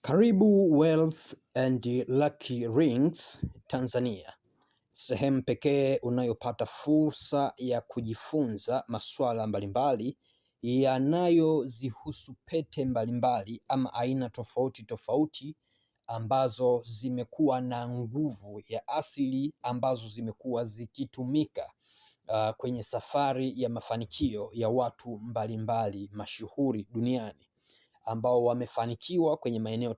Karibu Wealth and Lucky Rings Tanzania, sehemu pekee unayopata fursa ya kujifunza masuala mbalimbali yanayozihusu pete mbalimbali ama aina tofauti tofauti ambazo zimekuwa na nguvu ya asili ambazo zimekuwa zikitumika kwenye safari ya mafanikio ya watu mbalimbali mashuhuri duniani ambao wamefanikiwa kwenye maeneo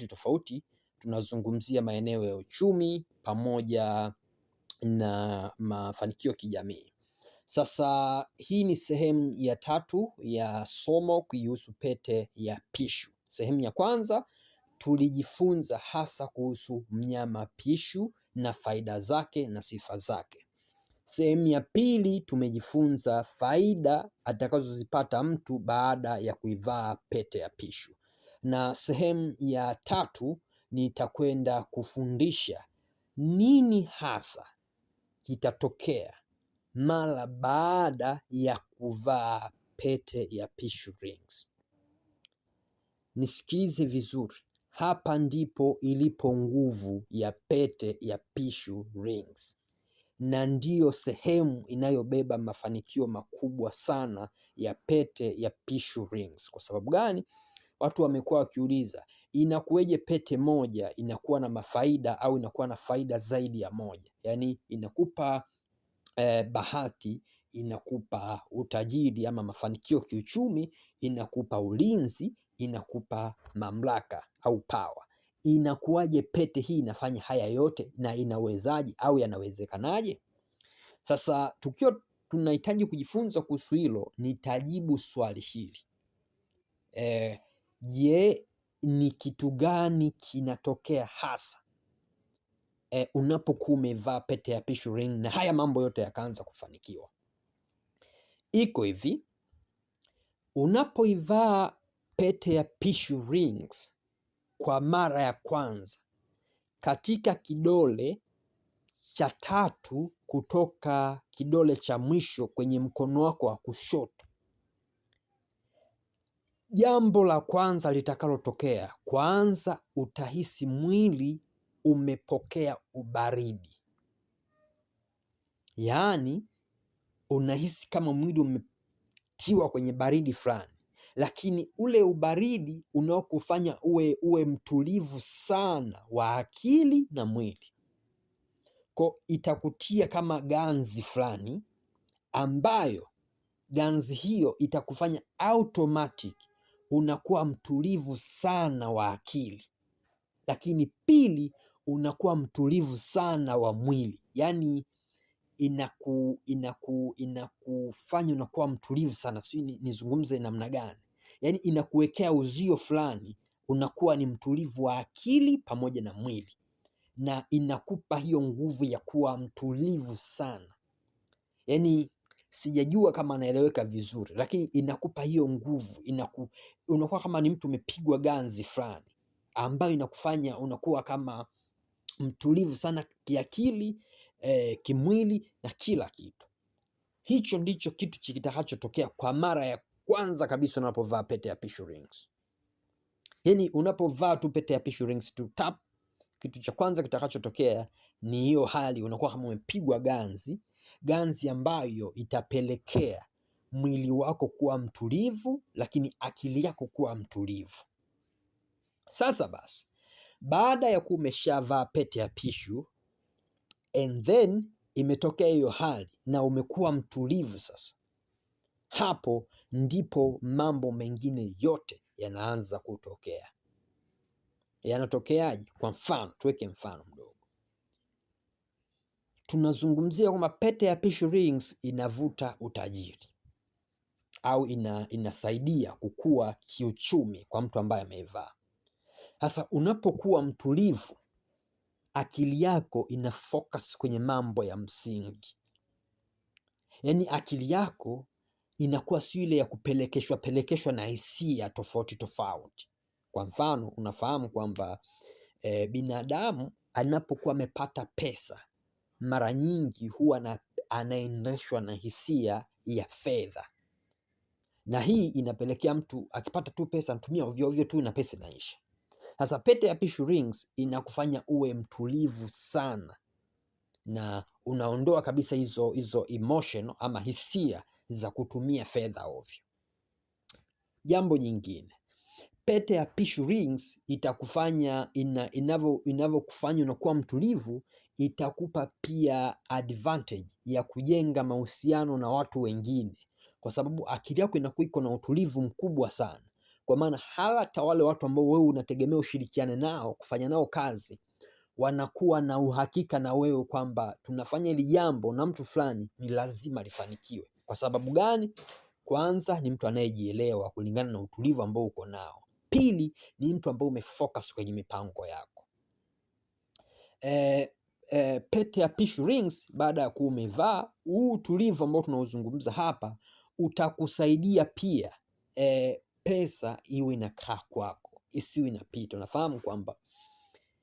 tofauti. Tunazungumzia maeneo ya uchumi pamoja na mafanikio kijamii. Sasa hii ni sehemu ya tatu ya somo kuhusu pete ya pishu. Sehemu ya kwanza tulijifunza hasa kuhusu mnyama pishu na faida zake na sifa zake. Sehemu ya pili tumejifunza faida atakazozipata mtu baada ya kuivaa pete ya pishu, na sehemu ya tatu nitakwenda kufundisha nini hasa kitatokea mara baada ya kuvaa pete ya pishu rings. Nisikilize vizuri, hapa ndipo ilipo nguvu ya pete ya pishu rings na ndiyo sehemu inayobeba mafanikio makubwa sana ya pete ya pishu rings. Kwa sababu gani? Watu wamekuwa wakiuliza, inakuweje pete moja inakuwa na mafaida au inakuwa na faida zaidi ya moja? Yaani inakupa bahati, inakupa utajiri ama mafanikio kiuchumi, inakupa ulinzi, inakupa mamlaka au power. Inakuwaje pete hii inafanya haya yote na inawezaje au yanawezekanaje? Sasa tukiwa tunahitaji kujifunza kuhusu hilo, nitajibu swali hili. Je, ni kitu gani kinatokea hasa unapokuwa umevaa pete ya pishu ring na haya mambo yote yakaanza kufanikiwa? Iko hivi, unapoivaa pete ya pishu rings kwa mara ya kwanza katika kidole cha tatu kutoka kidole cha mwisho kwenye mkono wako wa kushoto, jambo la kwanza litakalotokea, kwanza utahisi mwili umepokea ubaridi. Yaani unahisi kama mwili umetiwa kwenye baridi fulani, lakini ule ubaridi unaokufanya uwe mtulivu sana wa akili na mwili. Kwa itakutia kama ganzi fulani ambayo ganzi hiyo itakufanya automatic unakuwa mtulivu sana wa akili, lakini pili unakuwa mtulivu sana wa mwili. Yaani inakufanya unakuwa mtulivu sana, sijui nizungumze namna gani. Yaani inakuwekea uzio fulani, unakuwa ni mtulivu wa akili pamoja na mwili, na inakupa hiyo nguvu ya kuwa mtulivu sana. Yaani sijajua kama anaeleweka vizuri, lakini inakupa hiyo nguvu, unakuwa kama ni mtu umepigwa ganzi fulani ambayo inakufanya unakuwa kama mtulivu sana kiakili, kimwili na kila kitu. Hicho ndicho kitu kitakachotokea kwa mara ya kwanza kabisa unapovaa pete ya pishu rings. Yaani unapovaa tu pete ya pishu rings tu tap, kitu cha kwanza kitakachotokea ni hiyo hali, unakuwa kama umepigwa ganzi ambayo itapelekea mwili wako kuwa mtulivu, lakini akili yako kuwa mtulivu. Sasa basi, baada ya kuwa umeshavaa pete ya pishu and then imetokea hiyo hali na umekuwa mtulivu sasa, hapo ndipo mambo mengine yote yanaanza kutokea. Yanatokeaje? Kwa mfano, tuweke mfano mdogo. Tunazungumzia kwamba pete ya pishu rings inavuta utajiri au inasaidia kukua kiuchumi kwa mtu ambaye ameivaa. Sasa unapokuwa mtulivu, akili yako ina focus kwenye mambo ya msingi. Yaani akili yako inakuwa si ile ya kupelekeshwa na hisia tofauti. Kwa mfano, unafahamu kwamba binadamu anapokuwa amepata pesa, mara nyingi huwa anaendeshwa na hisia ya fedha, na hii inapelekea mtu akipata tu pesa anatumia ovyo ovyo tu na pesa inaisha. Sasa pete ya Pishu Rings inakufanya uwe mtulivu sana na unaondoa kabisa hizo emotion ama hisia za kutumia fedha ovyo. Jambo jingine, pete ya Pishu Rings itakufanya inavyokufanya unakuwa mtulivu, itakupa pia advantage ya kujenga mahusiano na watu wengine, kwa sababu akili yako inakuwa iko na utulivu mkubwa sana. Kwa maana hata wale watu ambao wewe unategemea ushirikiane nao kufanya nao kazi, wanakuwa na uhakika na wewe kwamba tunafanya hili jambo na mtu fulani ni lazima lifanikiwe. Kwa sababu gani? Kwanza ni mtu anayejielewa kulingana na utulivu ambao uko nao. Pili ni mtu ambao umefocus kwenye mipango yako. Pete ya Pishu Rings baada ya kuwa umevaa, huu utulivu ambao tunaozungumza hapa utakusaidia pia pesa iwe inakaa kwako, isiwe inapita. Unafahamu kwamba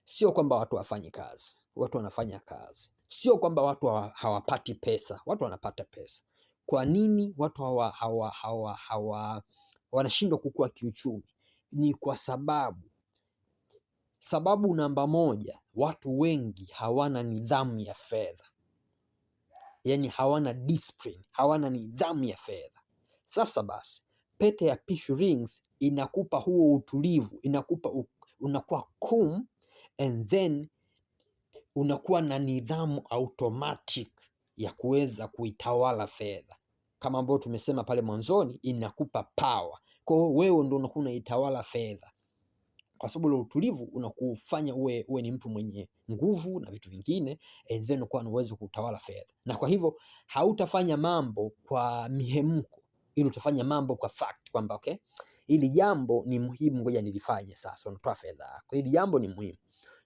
sio kwamba watu hawafanyi kazi, watu wanafanya kazi. Sio kwamba watu hawapati pesa, watu wanapata pesa. Kwa nini watu wanashindwa kukua kiuchumi? Ni kwa sababu namba moja, watu wengi hawana nidhamu ya fedha. Yani hawana discipline, hawana nidhamu ya fedha. Sasa basi, pete ya Pishu Rings inakupa huo utulivu, unakuwa calm, and then unakuwa na nidhamu automatic ya kuweza kuitawala fedha. Kama ambavyo tumesema pale mwanzoni, inakupa power. Kwa hiyo wewe ndio unakuwa unaitawala fedha, kwa sababu ile utulivu unakufanya uwe ni mtu mwenye nguvu na vitu vingine, and then unakuwa na uwezo kutawala fedha. Na kwa hivyo hautafanya mambo kwa mihemko, ili utafanya mambo kwa fact kwamba okay, hili jambo ni muhimu, ngoja nilifanye. Sasa unatoa fedha yako, hili jambo ni muhimu.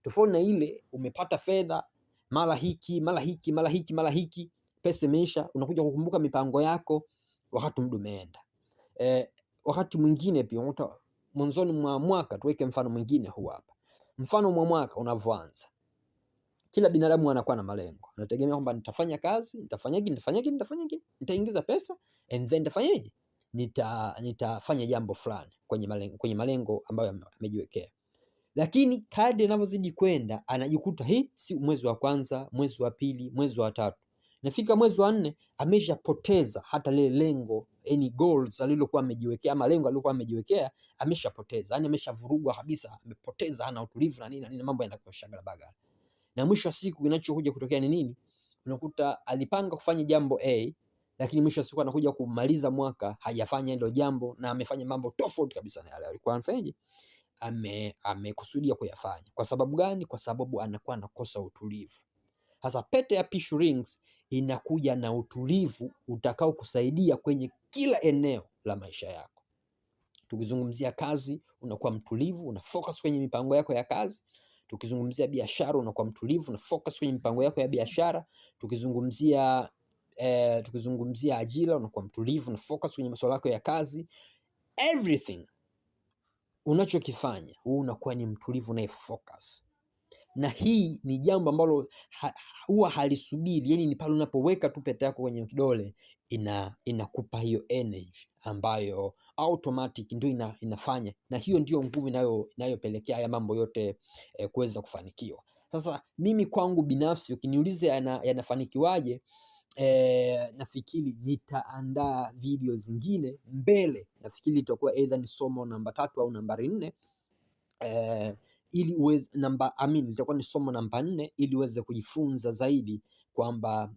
Tofauti na ile umepata fedha mara hiki, pesa imeisha, unakuja kukumbuka mipango yako wakati muda umeenda. Wakati mwingine pia mwanzoni mwa mwaka, tuweke mfano mwingine huu hapa. Mfano mwa mwaka unavyoanza, kila binadamu anakuwa na malengo. Anategemea kwamba nitafanya kazi, nitafanyaje, nitaingiza pesa, and then nitafanyaje, nitafanya jambo fulani kwenye malengo ambayo amejiwekea. Lakini kadri anavyozidi kwenda, anajikuta hii si mwezi wa kwanza, mwezi wa pili, mwezi wa tatu, nafika mwezi wa 4 ameshapoteza hata lile lengo, any goals alilokuwa amejiwekea, malengo alilokuwa amejiwekea ameshapoteza. Yani ameshavurugwa kabisa, amepoteza, hana utulivu na nini, mambo yanakuwa shagala bagala. Na mwisho wa siku kinachokuja kutokea ni nini? Unakuta alipanga kufanya jambo A, lakini mwisho wa siku anakuja kumaliza mwaka hajafanya hilo jambo, na amefanya mambo tofauti kabisa na yale alikuwa anafanyaje, amekusudia kuyafanya. Kwa sababu gani? Kwa sababu anakuwa anakosa utulivu. Sasa pete ya Pishu Rings inakuja na utulivu utakao kusaidia kwenye kila eneo la maisha yako. Tukizungumzia kazi, unakuwa mtulivu, una focus kwenye mipango yako ya kazi. Tukizungumzia biashara, unakuwa mtulivu, una focus kwenye mipango yako ya biashara. Tukizungumzia ajira, unakuwa mtulivu, una focus kwenye masuala yako ya kazi. Everything unachokifanya wewe unakuwa ni mtulivu na focus. Na hii ni jambo ambalo huwa halisubiri, yani ni pale unapoweka tu pete yako kwenye kidole inakupa hiyo energy ambayo automatic ndio inafanya, na hiyo ndio nguvu inayopelekea haya mambo yote kuweza kufanikiwa. Sasa mimi kwangu binafsi ukiniuliza yanafanikiwaje, nafikiri nitaandaa video zingine mbele. Nafikiri itakuwa either ni somo namba 3 au nambari 4, ili uweze itakuwa ni somo namba 4 ili uweze kujifunza zaidi kwamba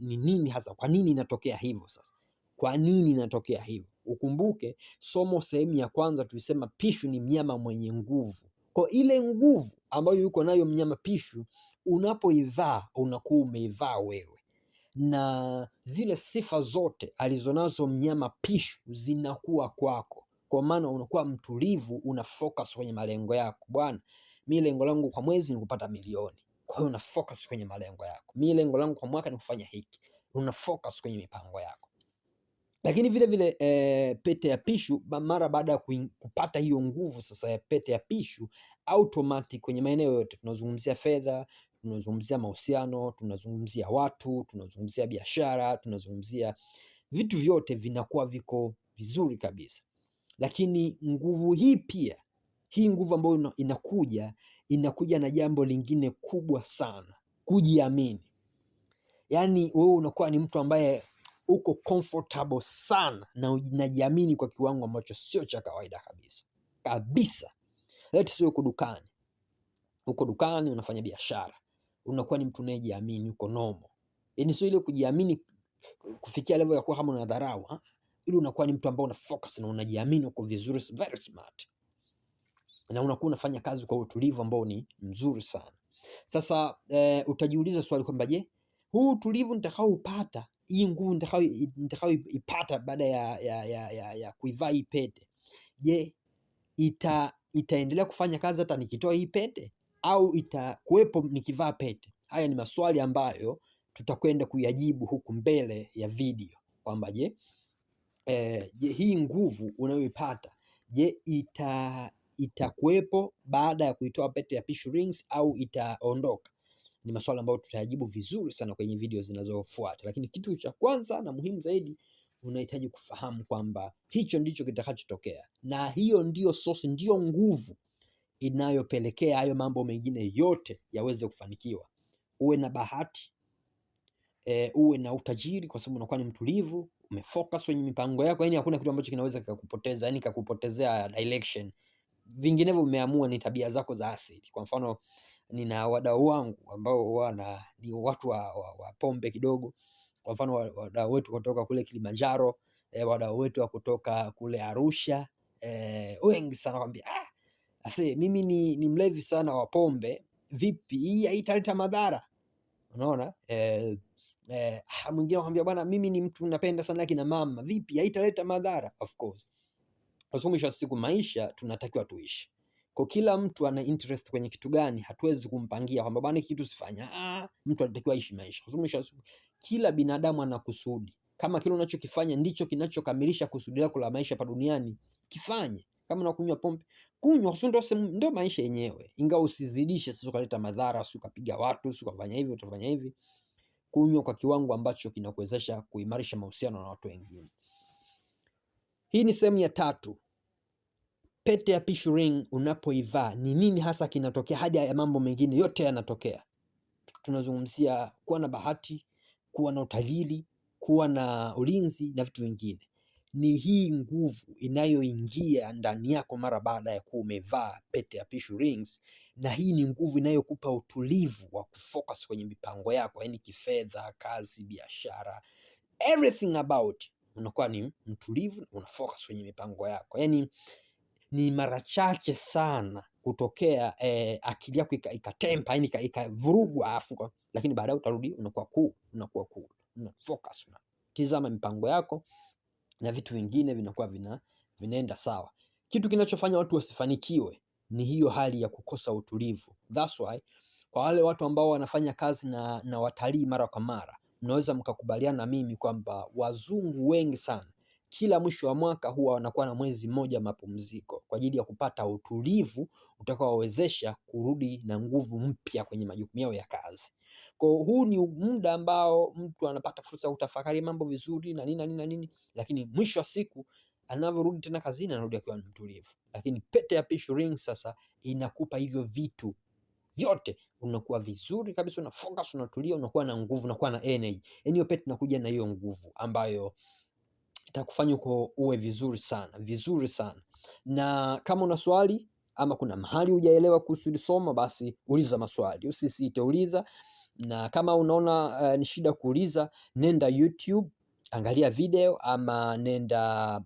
ni nini hasa, kwa nini inatokea hivyo. Sasa kwa nini inatokea hivyo? Ukumbuke somo sehemu ya kwanza tulisema Pishu ni mnyama mwenye nguvu. Kwa ile nguvu ambayo yuko nayo mnyama Pishu, unapoivaa unakuwa umeivaa wewe, na zile sifa zote alizonazo mnyama Pishu zinakuwa kwako. Kwa maana unakuwa mtulivu, una focus kwenye malengo yako. Bwana, mimi lengo langu kwa mwezi ni kupata milioni. Kwa hiyo una focus kwenye malengo yako. Mimi lengo langu kwa mwaka ni kufanya hiki. Una focus kwenye mipango yako. Lakini vile vile pete ya Pishu, mara baada ya kupata hiyo nguvu sasa ya pete ya Pishu, automatic kwenye maeneo yote, tunazungumzia fedha, tunazungumzia mahusiano, tunazungumzia watu, tunazungumzia biashara, tunazungumzia vitu vyote vinakuwa viko vizuri kabisa. Lakini nguvu hii pia hii nguvu ambayo inakuja na jambo lingine kubwa sana, kujiamini. Yaani wewe unakuwa ni mtu ambaye uko comfortable sana na unajiamini kwa kiwango ambacho sio cha kawaida kabisa kabisa. Let's say uko dukani unafanya biashara, unakuwa ni mtu unayejiamini, uko normal. Yaani sio ile kujiamini kufikia level ya kuwa kama unadharau, ili unakuwa ni mtu ambaye una focus na unajiamini, uko vizuri, very smart, na unakuwa unafanya kazi kwa utulivu ambao ni mzuri sana. Sasa utajiuliza swali kwamba je, huu utulivu nitakaoupata, hii nguvu nitakaoipata baada ya kuivaa hii pete, je, itaendelea kufanya kazi hata nikitoa hii pete au itakuwepo nikivaa pete? Haya ni maswali ambayo tutakwenda kuyajibu huku mbele ya video kwamba je, hii nguvu unayoipata, je, itakuwepo baada ya kuitoa pete ya Pishu Rings au itaondoka? Ni maswali ambayo tutayajibu vizuri sana kwenye video zinazofuata, lakini kitu cha kwanza na muhimu zaidi unahitaji kufahamu kwamba hicho ndicho kitakachotokea, na hiyo ndio source, ndio nguvu inayopelekea hayo mambo mengine yote yaweze kufanikiwa. Uwe na bahati, uwe na utajiri, kwa sababu unakuwa ni mtulivu, umefocus kwenye mipango yako. Yani hakuna kitu ambacho kinaweza kukupoteza, yani kakupotezea direction. Vinginevyo umeamua ni tabia zako za asili. Kwa mfano, nina wadau wangu ambao ni watu wa pombe kidogo. Kwa mfano, wadau wetu kutoka kule Kilimanjaro, wadau wetu wa kutoka kule Arusha, wengi sana kwambia, mimi ni mlevi sana wa pombe, vipi hii haitaleta madhara? Unaona? Mwingine anakuambia bwana, mimi ni mtu napenda sana kina mama, vipi haitaleta madhara? Of course, kwa sababu mwisho wa siku maisha tunatakiwa tuishi. Kwa kila mtu ana interest kwenye kitu gani, hatuwezi kumpangia kwamba bwana kitu sifanya. Mtu anatakiwa aishi maisha, kwa sababu mwisho wa siku kila binadamu ana kusudi. Kama kile unachokifanya ndicho kinachokamilisha kusudi lako la maisha hapa duniani, kifanye. Kama unakunywa pombe, kunywa, ndio maisha yenyewe, ingawa usizidishe, sio kuleta madhara, sio kupiga watu, sio kufanya hivi, utafanya hivi. Kunywa kwa kiwango ambacho kinakuwezesha kuimarisha mahusiano na watu wengine. Hii ni sehemu ya 3. Pete ya Pishu Ring unapoivaa, ni nini hasa kinatokea hadi ya mambo mengine yote yanatokea? Tunazungumzia kuwa na bahati, kuwa na utajiri, kuwa na ulinzi na vitu vingine. Ni hii nguvu inayoingia ndani yako mara baada ya kuwa umevaa pete ya Pishu Rings, na hii ni nguvu inayokupa utulivu wa kufocus kwenye mipango yako, yani kifedha, kazi, biashara, everything about. Unakuwa ni mtulivu, unafocus kwenye mipango yako. Yani ni mara chache sana kutokea akili yako ikatempa, yani ikavurugwa afu, lakini baadaye utarudi unakuwa cool, una focus, unatizama mipango yako na vitu vingine vinakuwa vinaenda sawa. Kitu kinachofanya watu wasifanikiwe ni hiyo hali ya kukosa utulivu. That's why kwa wale watu ambao wanafanya kazi na watalii mara kwa mara, mnaweza mkakubaliana na mimi kwamba wazungu wengi sana kila mwisho wa mwaka huwa wanakuwa na mwezi mmoja mapumziko kwa ajili ya kupata utulivu utakaowawezesha kurudi na nguvu mpya kwenye majukumu yao ya kazi. Kwa huu ni muda ambao mtu anapata fursa ya kutafakari mambo vizuri na nini, lakini mwisho wa siku anavyorudi tena kazini anarudi akiwa ni mtulivu. Lakini pete ya Pishu Ring sasa inakupa hivyo vitu vyote, unakuwa vizuri kabisa, una focus, unatulia, unakuwa na nguvu, unakuwa na energy. Yaani hiyo pete inakuja na hiyo nguvu ambayo itakufanya uwe vizuri sana. Na kama una swali ama kuna mahali hujaelewa kuhusu somo, basi uliza maswali, usisite, uliza. Na kama unaona ni shida kuuliza, nenda YouTube, angalia video, ama nenda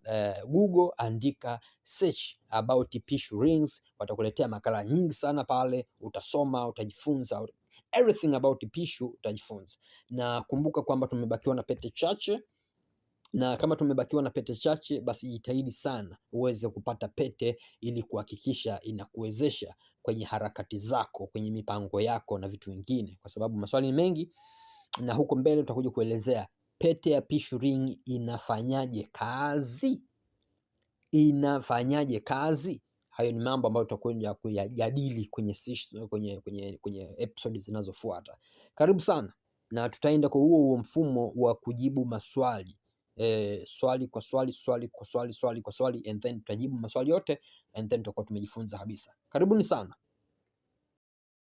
Google, andika search about Pishu Rings, watakuletea makala nyingi sana pale, utasoma, utajifunza everything about Pishu, utajifunza. Na kumbuka kwamba tumebakiwa na pete chache, na kama tumebakiwa na pete chache, basi jitahidi sana uweze kupata pete ili kuhakikisha inakuwezesha kwenye harakati zako, kwenye mipango yako na vitu vingine, kwa sababu maswali ni mengi na huko mbele tutakuja kuelezea pete ya Pishu Ring inafanyaje kazi. Hayo ni mambo ambayo tutakwenda kuyajadili kwenye episode zinazofuata. Karibu sana, na tutaenda kwa huo mfumo wa kujibu maswali swali kwa swali, swali kwa swali, swali kwa swali, and then tutajibu maswali yote, and then tutakuwa tumejifunza kabisa. Karibuni sana.